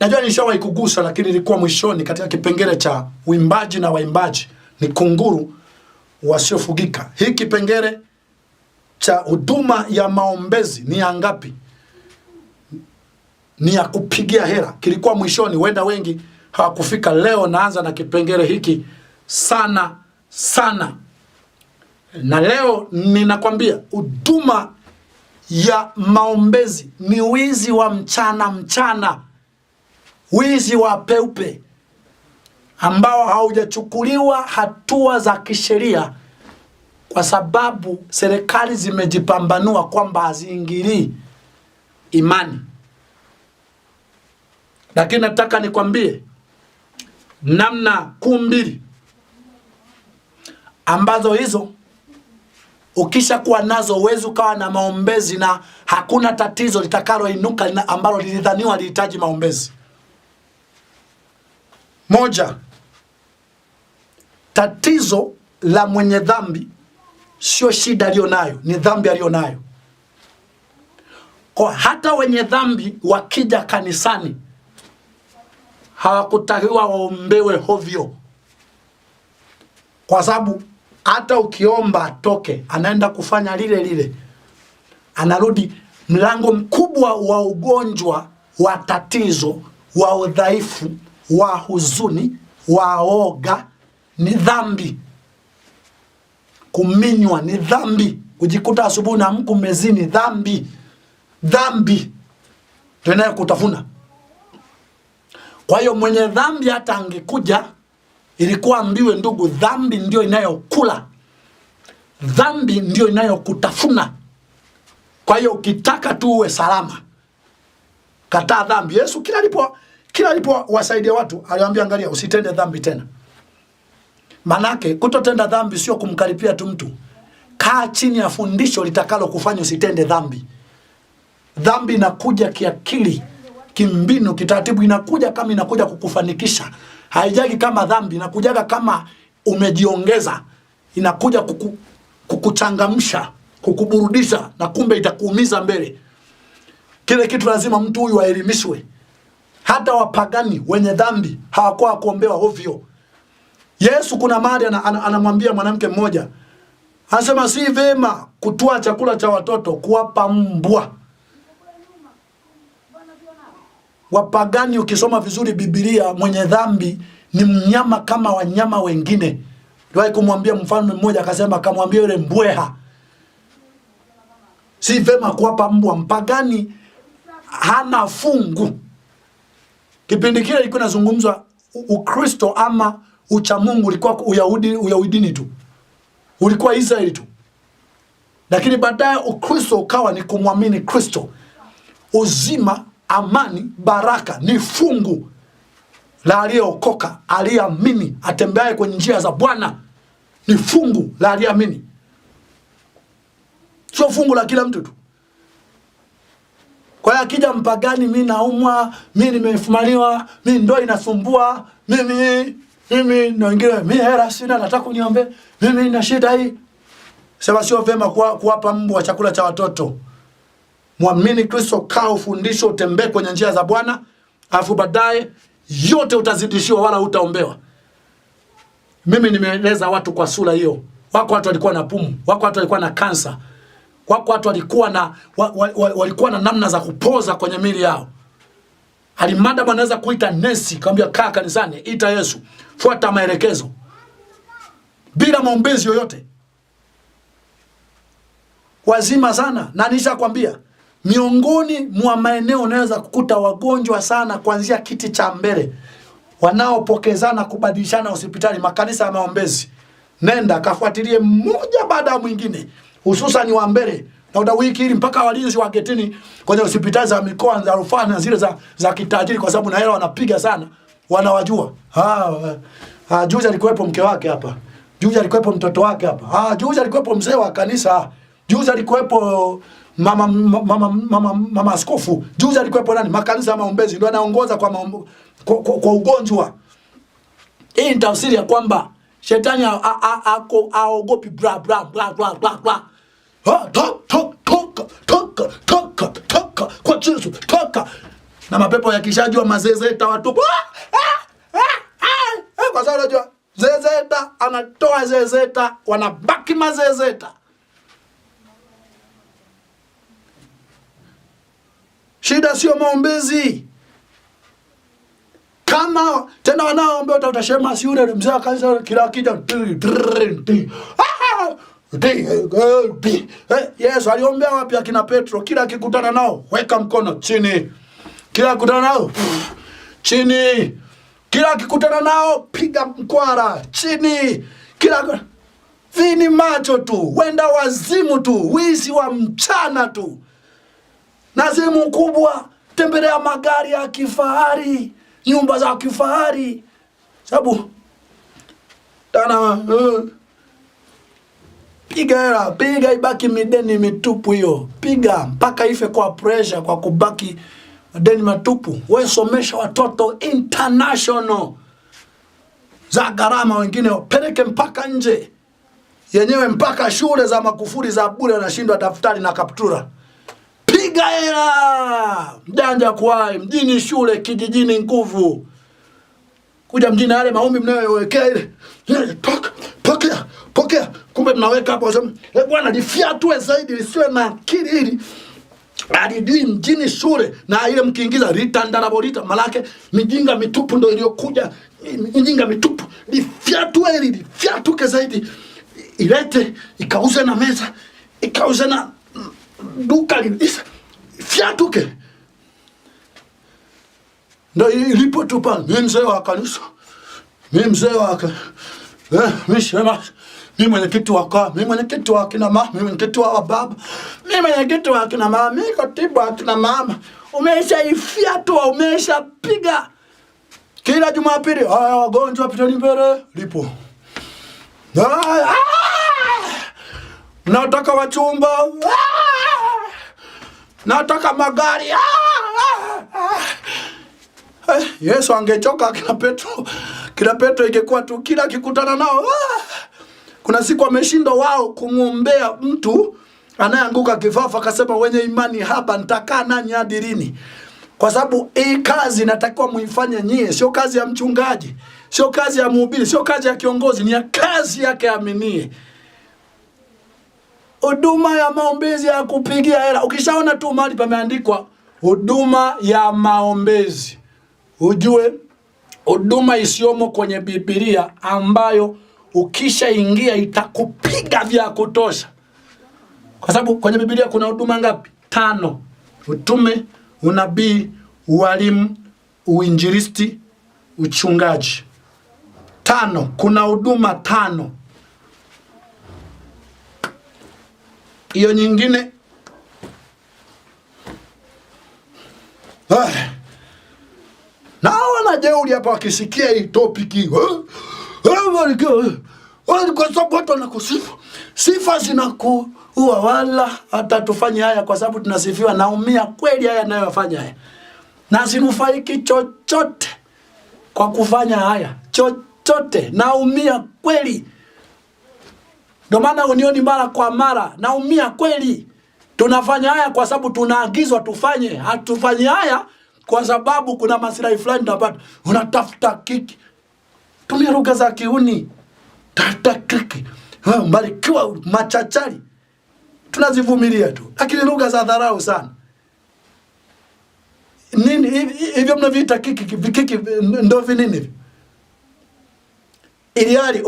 Najua nishawahi kugusa, lakini ilikuwa mwishoni katika kipengele cha uimbaji na waimbaji ni kunguru wasiofugika. Hii kipengele cha huduma ya maombezi ni ya ngapi? Ni ya kupigia hela. Kilikuwa mwishoni, wenda wengi hawakufika. Leo naanza na kipengele hiki sana sana. Na leo ninakwambia huduma ya maombezi ni wizi wa mchana, wizi wa peupe ambao haujachukuliwa hatua za kisheria, kwa sababu serikali zimejipambanua kwamba haziingilii imani. Lakini nataka nikwambie namna kuu mbili ambazo hizo ukisha kuwa nazo uwezo ukawa na maombezi na hakuna tatizo litakaloinuka ambalo lilidhaniwa lihitaji maombezi. Moja, tatizo la mwenye dhambi sio shida alionayo, ni dhambi alionayo. Kwa hata wenye dhambi wakija kanisani hawakutakiwa waombewe hovyo, kwa sababu hata ukiomba atoke, anaenda kufanya lile lile, anarudi. Mlango mkubwa wa ugonjwa, wa tatizo, wa udhaifu, wa huzuni, wa oga ni dhambi. Kuminywa ni dhambi. Kujikuta asubuhi na mku mezini dhambi. Dhambi tunayo kutafuna. Kwa hiyo mwenye dhambi hata angekuja, ilikuwa ambiwe, ndugu, dhambi ndio inayokula, dhambi ndio inayokutafuna. Kwa hiyo ukitaka tu uwe salama, kataa dhambi. Yesu kila alipo wasaidia watu aliwaambia, angalia, usitende dhambi tena. Manake kutotenda dhambi sio kumkaripia tu mtu. Kaa chini ya fundisho litakalo kufanya usitende dhambi. Dhambi inakuja kiakili, kimbinu, kitaratibu. Inakuja kama inakuja kukufanikisha. Haijagi kama dhambi, inakujaga kama umejiongeza. Inakuja kukuchangamsha, kukuburudisha, na kumbe itakuumiza mbele. Kile kitu lazima mtu huyu aelimishwe. Hata wapagani wenye dhambi hawakuwa kuombewa ovyo. Yesu kuna mahali anamwambia mwanamke mmoja, anasema si vema kutoa chakula cha watoto kuwapa mbwa. Wapagani, ukisoma vizuri Biblia, mwenye dhambi ni mnyama kama wanyama wengine. Ndio kumwambia mfalme mmoja, akasema akamwambia yule mbweha, si vema kuwapa mbwa. Mpagani hana fungu. Kipindi kile ilikuwa nazungumzwa Ukristo ama ucha Mungu, ulikuwa Uyahudini tu, ulikuwa Israeli tu. Lakini baadaye Ukristo ukawa ni kumwamini Kristo. Uzima, amani, baraka ni fungu la aliyeokoka, aliyeamini, atembeaye kwenye njia za Bwana. Ni fungu la aliyeamini, sio fungu la kila mtu tu. Kwa hiyo akija mpagani, mimi naumwa, mimi nimefumaniwa, mimi ndo inasumbua, mimi na wengine, mimi hela sina, nataka uniombe, mimi nina shida hii. Sema sio vema kuwapa mbwa chakula cha watoto. Muamini Kristo, kaa ufundisho, utembee kwenye njia za Bwana, afu baadaye yote utazidishiwa, wala hutaombewa. Mimi nimeeleza watu kwa sura hiyo. Wako watu walikuwa na pumu, wako watu walikuwa na kansa, wako watu walikuwa na namna za kupoza kwenye mili yao. Alimada anaweza kuita nesi, kaambia kaa kanisani, ita Yesu, fuata maelekezo, bila maombezi yoyote. Wazima sana. Na nishakwambia, miongoni mwa maeneo unaweza kukuta wagonjwa sana kuanzia kiti cha mbele, wanaopokezana kubadilishana hospitali, makanisa ya maombezi. Nenda kafuatilie mmoja baada ya mwingine, hususan wa mbele. Na wiki hili mpaka walinzi wa getini kwenye hospitali za mikoa za rufaa na zile za kitajiri, kwa sababu na hela wanapiga sana, wanawajua. Juzi alikuwepo mke wake hapa, juzi alikuwepo mtoto wake hapa, juzi alikuwepo mzee wa kanisa, juzi alikuwepo mama askofu, juzi alikuwepo nani, makanisa ya maombezi ndio anaongoza kwa ugonjwa. Hii ni tafsiri ya kwamba shetani aogopi bra. Toka kwa Yesu, toka. Na mapepo yakishajua mazezeta watupu. Kwa sababu unajua zezeta anatoa zezeta, wanabaki mazezeta. Shida sio maombezi. Kama tena wanaoomba utashema si yule mzee kanisa kila kija. Yesu aliombea wapi akina Petro? Kila akikutana nao weka mkono chini. Kila akikutana nao chini. Kila akikutana nao piga mkwara chini. Kila vini macho tu, wenda wazimu tu, wizi wa mchana tu. Nazimu kubwa, tembelea magari ya kifahari, nyumba za kifahari. Sababu tana piga ibaki mideni mitupu hiyo. Piga mpaka ife kwa pressure, kwa kubaki madeni matupu. Wewe somesha watoto international za gharama, wengine wapeleke mpaka nje. Yenyewe mpaka shule za makufuri za bure anashindwa daftari na kaptura. Piga hela. Mjanja kuwai mjini shule, kijijini nguvu. Kuja mjini yale maombi mnayowekea ile. Pokea. Kumbe mnaweka hapo wasema, bwana lifiatue zaidi lisiwe na akili hili. Alidui mjini shule na ile mkiingiza ritandarabolita malake mijinga mitupu ndio iliyokuja. Mijinga mitupu lifiatue hili, lifiatuke zaidi. Ilete ikauze na meza, ikauze na duka lilisa. Fiatuke. Ndio ilipo tu pale. Mimi mzee wa kanisa. Mimi mzee wa mimi mwenyekiti wa kwa, mimi mwenyekiti wa kina mama, mimi mwenyekiti wa baba, mimi mwenyekiti wa kina mama, mimi katibu wa kina mama. Umeshaifyatua, umeshapiga. Kila Jumapili, wagonjwa pitani mbele, lipo. Nataka wachumba. Nataka magari. Yesu angechoka kila Petro. Kila Petro ingekuwa tu kila kikutana nao. Kuna siku ameshindwa wao kumuombea mtu anayeanguka kifafa, akasema wenye imani hapa nitakaa nanyi hadi lini? Kwa sababu hii kazi inatakiwa muifanye nyie, sio kazi ya mchungaji, sio kazi ya mhubiri, sio kazi ya kiongozi, ni ya kazi yake aminie. Huduma ya maombezi ya kupigia hela. Ukishaona tu mahali pameandikwa huduma ya maombezi, ujue huduma isiyomo kwenye Biblia ambayo ukishaingia itakupiga vya kutosha. Kwa sababu kwenye Biblia kuna huduma ngapi? 5. Utume, unabii, ualimu, uinjilisti, uchungaji. 5. Kuna huduma 5. Hiyo nyingine na wanajeuri hapa wakisikia hii topic kwa sababu watu wanakusifu. Sifa zinakuua, wala hata tufanye haya kwa sababu tunasifiwa. Naumia kweli haya ninayofanya haya. Na sinufaiki chochote kwa kufanya haya. Chochote. Naumia kweli. Ndio maana unioni mara kwa mara. Naumia kweli. Tunafanya haya kwa sababu tunaagizwa tufanye. Hatufanyi haya kwa sababu kuna maslahi fulani tunapata. Unatafuta kiki. Tumia lugha za kiuni. Tafuta kiki. Mbarikiwa machachari. Tunazivumilia tu. Lakini lugha za dharau sana. Nini hivyo mnaviita kiki ndio vinini? Iliali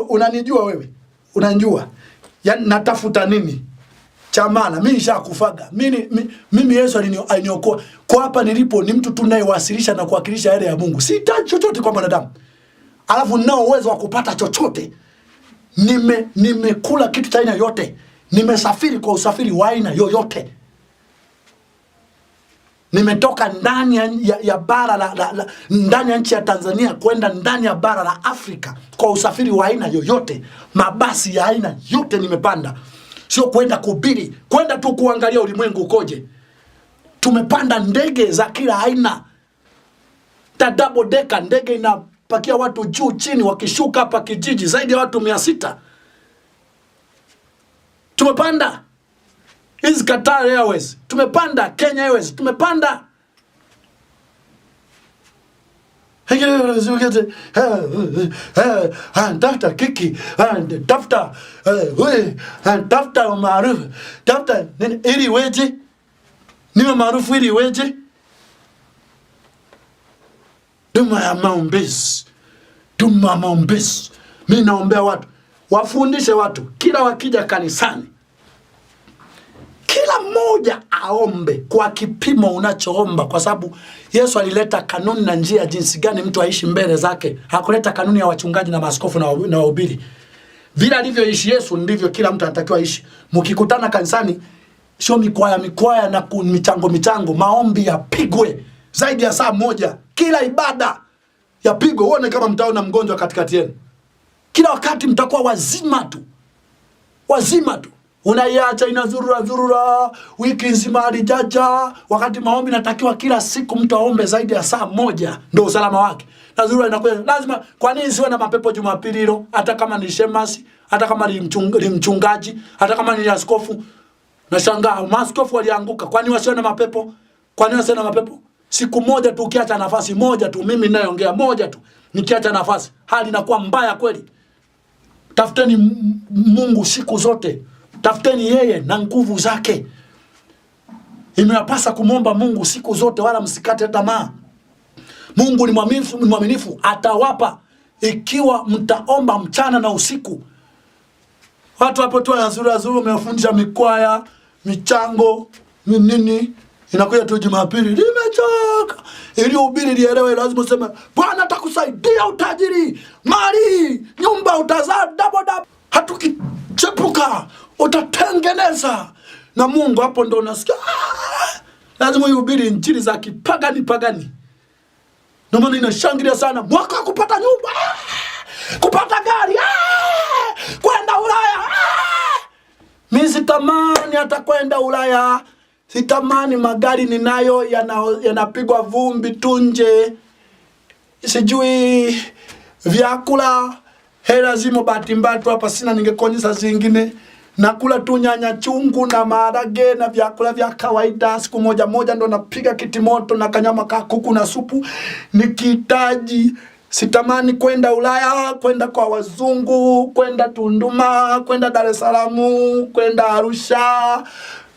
unanijua wewe. Unanijua. Yaani natafuta nini? Chamana, mimi nishakufaga. Mimi Yesu aliniokoa. Kwa hapa nilipo ni mtu tunayewasilisha na kuwakilisha yale ya Mungu. Sihitaji chochote kwa mwanadamu. Alafu ninao uwezo wa kupata chochote. Nimekula kitu cha aina yote. Nimesafiri kwa usafiri wa aina yoyote. Nimetoka ndani ya bara ndani ya nchi ya Tanzania kwenda ndani ya bara la Afrika kwa usafiri wa aina yoyote. Mabasi ya aina yote nimepanda. Sio kwenda kuhubiri, kwenda tu kuangalia ulimwengu ukoje. Tumepanda ndege za kila aina. Double decker, ndege inapakia watu juu chini, wakishuka hapa kijiji zaidi ya watu 600. Tumepanda hizi Qatar Airways, tumepanda Kenya Airways, tumepanda tafuta kiki, tafuta umaarufu, tafuta ili weje, niwe maarufu ili weje. Duma ya maombezi, duma maombezi. Mimi naombea watu, wafundishe watu kila wakija kanisani, kila mmoja aombe kwa kipimo unachoomba, kwa sababu Yesu alileta kanuni na njia jinsi gani mtu aishi mbele zake. Hakuleta kanuni ya wachungaji na maaskofu na wahubiri. Vile alivyoishi Yesu ndivyo kila mtu anatakiwa aishi. Mkikutana kanisani, sio mikwaya na michango, maombi yapigwe zaidi ya saa moja. Kila ibada yapigwe, uone kama mtaona mgonjwa katikati yenu. Kila wakati mtakuwa wazima tu. Wazima tu. Unaiacha inazurura wiki nzima alijaja, wakati maombi natakiwa kila siku mtu aombe zaidi ya saa moja ndio usalama wake. Nazurura inakuwa lazima. Kwa nini siwe na mapepo Jumapili hilo? Hata kama ni shemasi, hata kama ni mchungaji, hata kama ni askofu. Nashangaa maaskofu walianguka. Kwa nini wasiwe na mapepo? Kwa nini wasiwe na mapepo? Siku moja tu ukiacha nafasi moja tu, mimi ninayeongea moja tu, nikiacha nafasi, hali inakuwa mbaya kweli. Tafuteni Mungu siku zote. Tafuteni yeye na nguvu zake. Imewapasa kumwomba Mungu siku zote, wala msikate tamaa. Mungu ni mwaminifu, atawapa ikiwa mtaomba mchana na usiku. Watu hapo tu azuru umefundisha mikwaya, michango, nini, inakuja tu Jumapili, nimechoka. Ili ubiri lielewe lazima useme, Bwana atakusaidia utajiri, mali, nyumba utazaa double. Hatukichepuka utatengeneza na Mungu. Hapo ndo unasikia lazima uhubiri injili za kipagani. Ndio maana inashangilia sana mwaka kupata nyumba, kupata gari, kwenda Ulaya. Mimi sitamani hata kwenda Ulaya. Sitamani, magari ninayo yanapigwa vumbi tunje. Sijui vyakula, hela zimo bahati mbaya tu hapa sina, ningekonyesha zingine. Nakula tu nyanya chungu na maharage na vyakula vya kawaida. Siku moja ndo napiga kitimoto na kanyama ka kuku na supu nikihitaji. Sitamani kwenda Ulaya, kwenda kwa wazungu, kwenda Tunduma, kwenda Dar es Salaam, kwenda Arusha,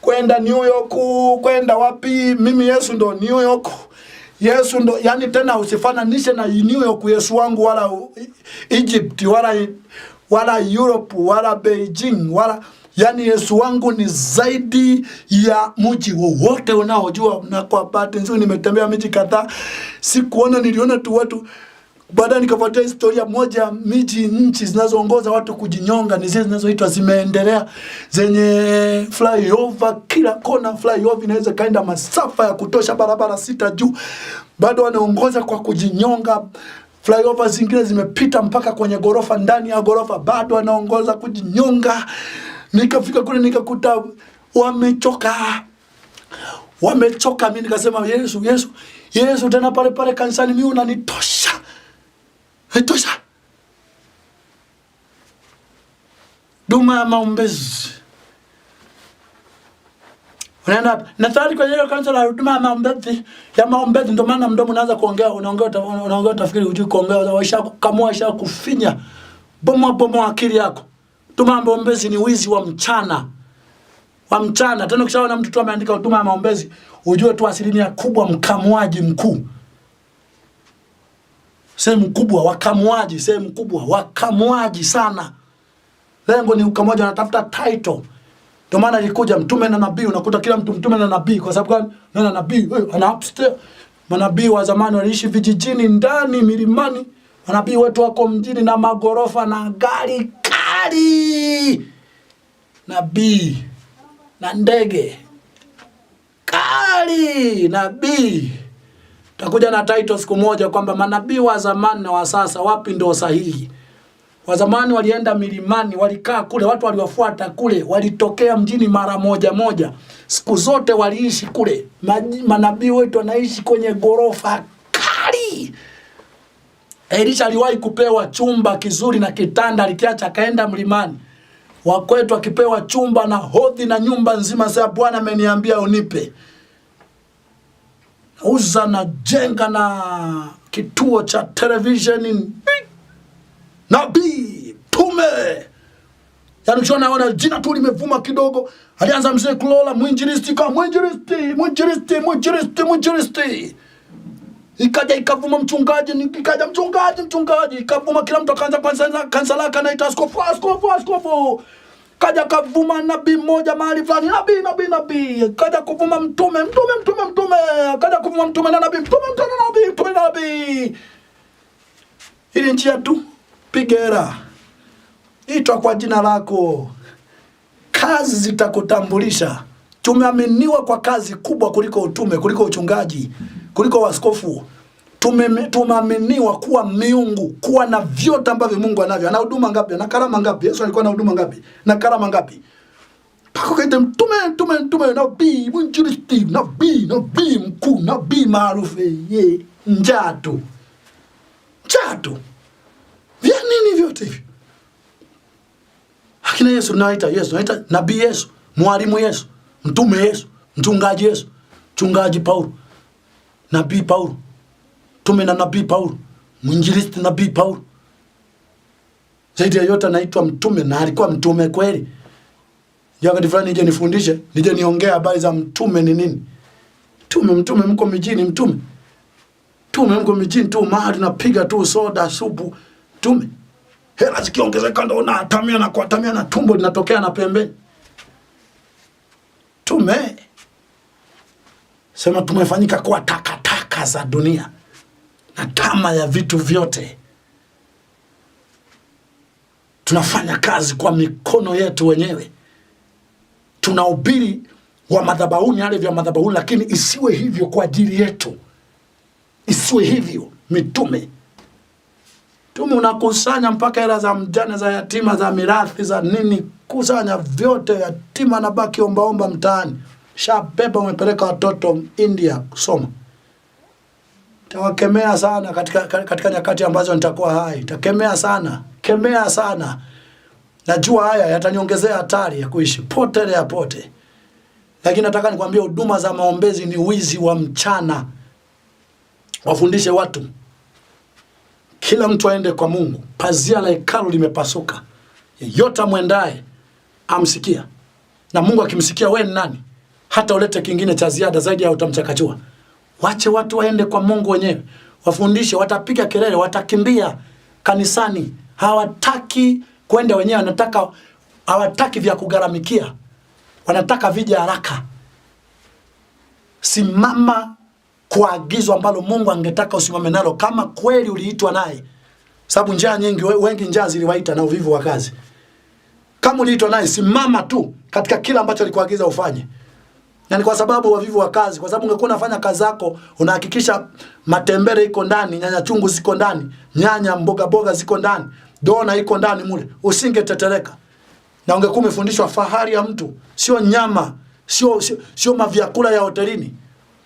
kwenda New York, kwenda wapi. Mimi Yesu ndo New York. Yesu ndo, yani tena usifananishe na New York Yesu wangu, wala Egypt, wala Europe, wala Beijing, wala, yani Yesu wangu ni zaidi ya mji wowote unaojua. Na kwa bahati nzuri nimetembea miji kadhaa, sikuona, niliona tu watu. Baada nikafuatia historia moja, nchi zinazoongoza watu kujinyonga ni zile zinazoitwa zimeendelea, zenye flyover kila kona. Flyover inaweza kaenda masafa ya kutosha, barabara 6 juu, bado wanaongoza kwa kujinyonga. Flyover zingine zimepita mpaka kwenye gorofa, ndani ya gorofa bado wanaongoza kujinyonga. Nikafika kule nikakuta wamechoka. Mimi nikasema Yesu tena pale kanisani mimi unanitosha. Haitosha. Duma ya maombezi. Unaenda na tayari kwa ile kanisa la duma ya maombezi ndio maana mdomo unaanza kuongea, unaongea utafikiri hujui kuongea, waisha kufinya. Bomoa akili yako. Duma ya maombezi ni wizi wa mchana. Tena ukishaona mtu tu ameandika duma ya maombezi, ujue tu asilimia kubwa mkamuaji mkuu. Sehemu kubwa wakamuaji sana. Lengo ni ukamoja, anatafuta title. Ndio maana ilikuja mtume na nabii, unakuta kila mtu mtume na nabii. Kwa sababu gani? Na nabii ana upstairs. Manabii wa zamani waliishi vijijini, ndani milimani. Manabii wetu wako mjini na magorofa na gari kali. Nabii na ndege kali. Nabii takuja na title siku moja kwamba manabii wa zamani na wa sasa wapi ndio sahihi. Wa zamani walienda milimani, walikaa kule, watu waliwafuata kule, walitokea mjini mara moja. Siku zote waliishi kule. Manabii wetu wanaishi kwenye gorofa kali. Elisha aliwahi kupewa chumba kizuri na kitanda, alikiacha kaenda mlimani. Wakwetu akipewa chumba na hodhi na nyumba nzima, sasa Bwana ameniambia unipe. Uza na jenga na kituo cha televisheni, nabii, tume. Yaani ukiona wana jina tu limevuma kidogo, alianza mzee Kulola, mwinjilisti kama mwinjilisti. Ikaja ikavuma mchungaji, ikaja mchungaji, ikavuma kila mtu akaanza kanisa lake anaita askofu. Kaja kavuma nabii mmoja mahali fulani, nabii. Kaja kuvuma mtume. Kaja kuvuma mtume na nabii, mtume na nabii. Ili njia tu pigera. Itwa kwa jina lako. Kazi zitakutambulisha. Tumeaminiwa kwa kazi kubwa kuliko utume, kuliko uchungaji, kuliko waskofu. Tumeaminiwa kuwa miungu, kuwa na vyote ambavyo Mungu anavyo. Ana huduma ngapi? Na karama ngapi? Yesu alikuwa na huduma ngapi? Na karama ngapi? Pako kaita mtume, nabii, mwinjilisti, nabii mkuu, nabii maarufu. Njaa tu. Vya nini vyote hivi? Hakina Yesu naita nabii Yesu, mwalimu Yesu, mtume Yesu, mchungaji Yesu, mchungaji Paulo, nabii Paulo, tume na nabii Paulo, mwinjilisti nabii Paulo. Zaidi ya yote anaitwa mtume, na alikuwa mtume kweli. Wakati fulani nije nifundishe, nije niongea habari za mtume ni nini. Mtume mko mijini, mtume mko mijini tu, mahali tunapiga tu soda, supu, mtume. Hela zikiongezeka ndo unatamia na kuatamia na tumbo linatokea na pembeni. Sema tumefanyika kuwa takataka za dunia na tamaa ya vitu vyote. Tunafanya kazi kwa mikono yetu wenyewe. Tunahubiri wa madhabahuni, yale vya madhabahuni, lakini isiwe hivyo kwa ajili yetu. Isiwe hivyo. Mitume unakusanya mpaka hela za mjane, za yatima, za mirathi, za nini, kusanya vyote, yatima na baki ombaomba mtaani. Shabeba umepeleka watoto India kusoma. Tawakemea sana katika nyakati ambazo nitakuwa hai. Takemea sana. Kemea sana. Najua haya yataniongezea hatari ya kuishi pote. Lakini nataka nikwambie huduma za maombezi ni wizi wa mchana. Wafundishe watu. Kila mtu aende kwa Mungu. Pazia la hekalu limepasuka. Yeyote amwendaye amsikia. Na Mungu akimsikia, wewe ni nani? Hata ulete kingine cha ziada zaidi ya utamchakachua. Wache watu waende kwa Mungu wenyewe. Wafundishe, watapiga kelele, watakimbia kanisani. Hawataki kwenda wenyewe, hawataki vya kugaramikia. Wanataka vija haraka. Simama kwa agizo ambalo Mungu angetaka usimame nalo kama kweli uliitwa naye. Sababu njaa nyingi, wengi njaa ziliwaita na uvivu wa kazi. Kama uliitwa naye, simama tu katika kila ambacho alikuagiza ufanye. Na ni kwa sababu wavivu wa kazi, kwa sababu ungekuwa unafanya kazi zako, unahakikisha matembele iko ndani, nyanya chungu ziko ndani, nyanya mboga ziko ndani, dona iko ndani mule, usingeteteleka. Na ungekuwa umefundishwa fahari ya mtu sio nyama, sio mavyakula ya hotelini.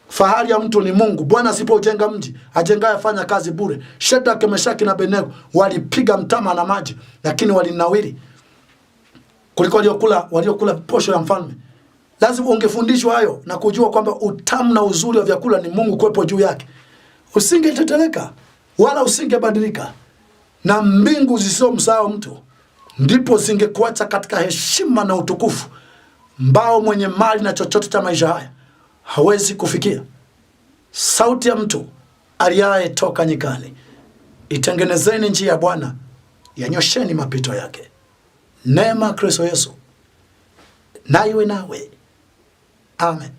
Fahari ya mtu ni Mungu. Bwana asipojenga mji, ajengaye afanya kazi bure. Shadraka, Meshaki na Abednego walipiga mtama na maji, lakini walinawiri kuliko waliokula posho ya mfalme. Lazima ungefundishwa hayo na kujua kwamba utamu na uzuri wa vyakula ni Mungu kuwepo juu yake. Usingeteteleka wala usingebadilika. Na mbingu zisizomsahau mtu ndipo zingekuacha katika heshima na utukufu mbao mwenye mali na chochote cha maisha haya hawezi kufikia. Sauti ya mtu aliaye toka nyikani, itengenezeni njia ya Bwana, yanyosheni mapito yake. Neema Kristo Yesu na iwe nawe. Amen.